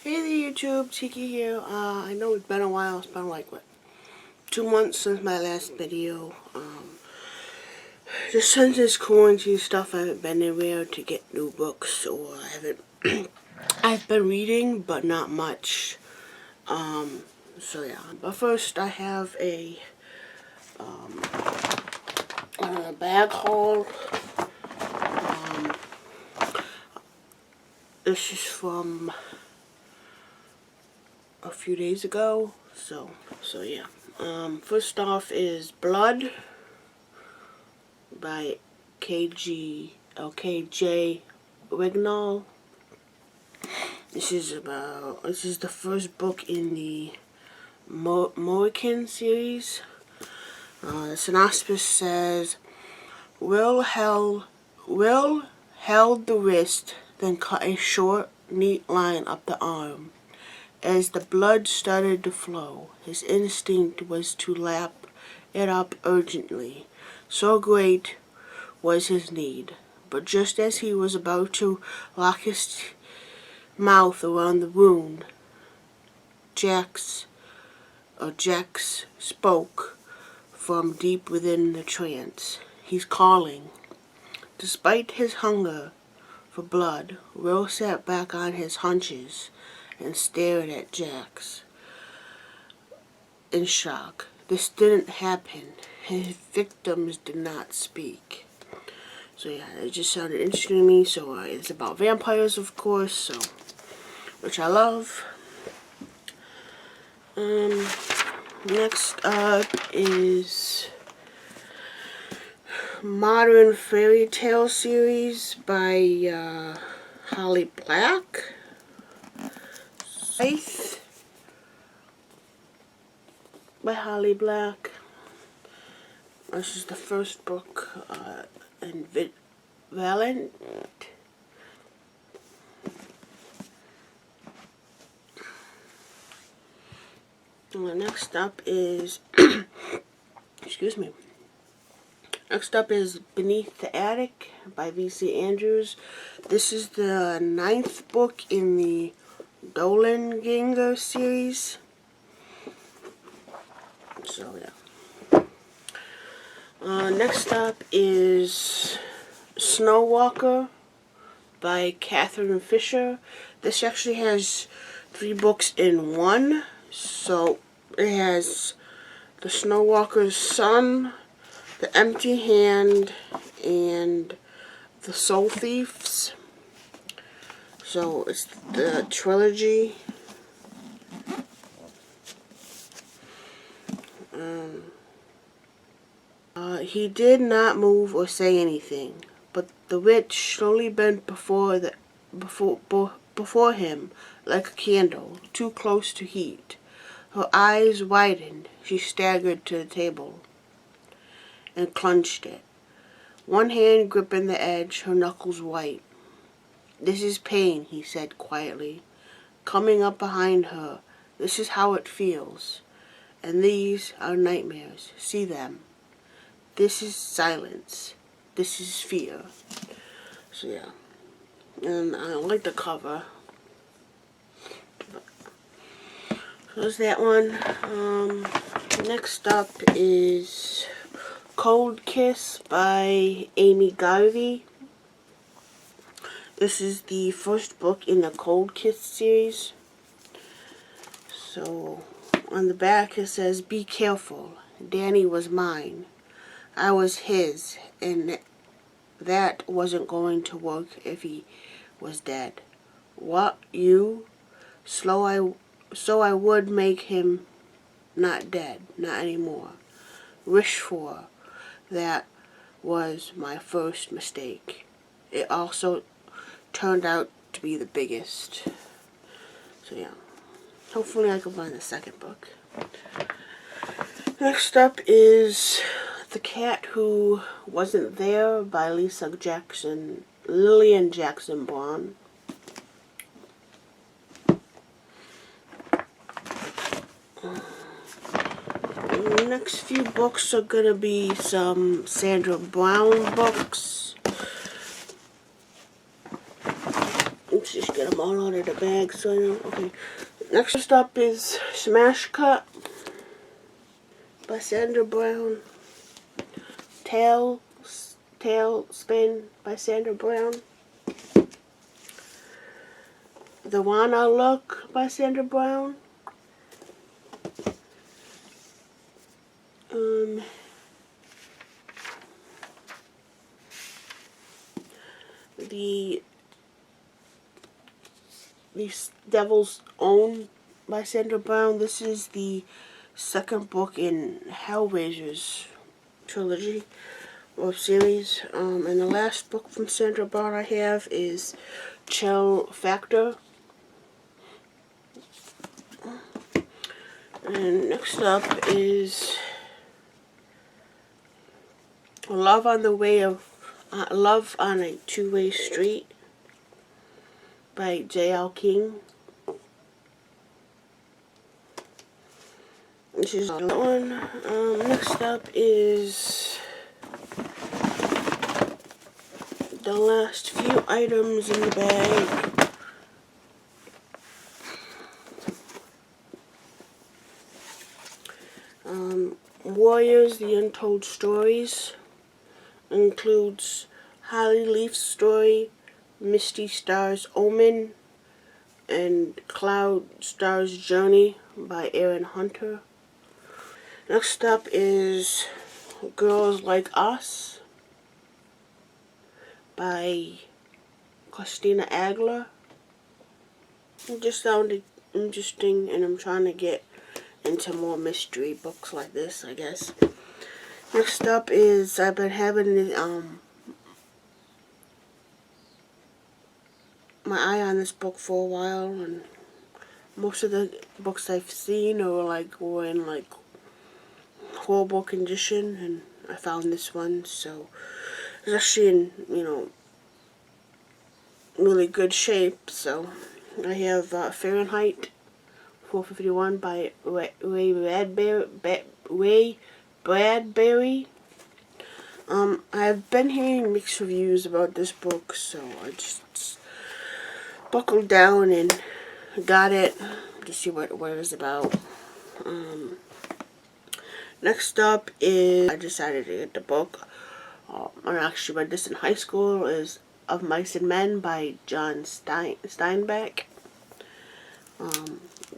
Hey there YouTube, Tiki here. I know it's been a while. It's been like, 2 months since my last video. Just since this quarantine stuff, I haven't been anywhere to get new books, or I haven't. I've been reading, but not much. So yeah. But first, I have a bag haul. This is from a few days ago. So yeah. First off is Blood by KJ Wignall. This is the first book in the Mohican series. The synopsis says, Will held the wrist, then cut a short, neat line up the arm. As the blood started to flow, his instinct was to lap it up urgently. So great was his need. But just as he was about to lock his mouth around the wound, Jax spoke from deep within the trance. He's calling. Despite his hunger for blood, Will sat back on his haunches and stared at Jax in shock. This didn't happen. His victims did not speak. So yeah, it just sounded interesting to me. So it's about vampires, of course, so which I love. Next up is Modern Fairy Tale series by Holly Black. Thrift by Holly Black. This is the first book in Valent. Next up is excuse me. Next up is Beneath the Attic by V.C. Andrews. This is the 9th book in the Dolenganger series. So yeah. Next up is Snow Walker by Catherine Fisher. This actually has 3 books in one. So it has The Snow Walker's Son, The Empty Hand, and The Soul Thieves. So it's the trilogy. He did not move or say anything, but the witch slowly bent before him like a candle, too close to heat. Her eyes widened. She staggered to the table and clenched it, one hand gripping the edge, her knuckles white. This is pain, he said quietly, coming up behind her. This is how it feels. And these are nightmares. See them. This is silence. This is fear. So yeah. And I like the cover. So there's that one. Next up is Cold Kiss by Amy Garvey. This is the first book in the Cold Kiss series. So on the back it says, Be careful. Danny was mine. I was his, and that wasn't going to work if he was dead. What, you? So I would make him not dead, not anymore. Wish for. That was my first mistake. It also turned out to be the biggest. So yeah. Hopefully I can find the second book. Next up is The Cat Who Wasn't There by Lillian Jackson Braun. The next few books are going to be some Sandra Brown books. Let's just get get them all out of the bag so I know. Okay. Next up is Smash Cut by Sandra Brown. Tailspin by Sandra Brown. The Wanna Look by Sandra Brown. The Devil's Own by Sandra Brown. This is the second book in Hellraiser's trilogy or series. And the last book from Sandra Brown I have is Chill Factor. And next up is Love on a Two-Way Street by J.L. King. This is the one. Next up is the last few items in the bag. Warriors, The Untold Stories includes Holly Leaf's story, Misty Star's Omen, and Cloud Star's Journey by Aaron Hunter. Next up is Girls Like Us by Christina Agler. It just sounded interesting, and I'm trying to get into more mystery books like this, I guess. Next up is, I've been having my eye on this book for a while, and most of the books I've seen were in horrible condition, and I found this one, so it's actually in, really good shape. So I have Fahrenheit 451 by Ray Bradbury. I've been hearing mixed reviews about this book, so I just buckled down and got it to see what it was about. Next up is, I decided to get the book. I actually read this in high school. Is Of Mice and Men by John Steinbeck.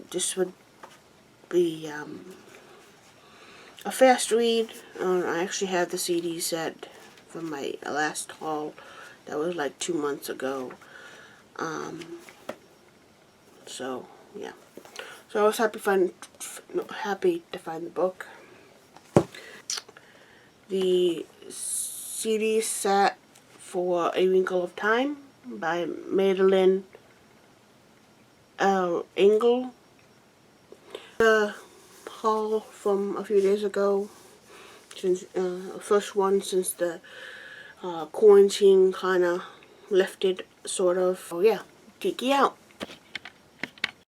This would be a fast read. I actually have the CD set from my last haul. That was like 2 months ago. So yeah. So I was happy to find the book. The CD set for A Wrinkle of Time by Madeline L. Engel. The haul from a few days ago, since first one since the quarantine kind of lifted, sort of. Oh yeah, Tiki out.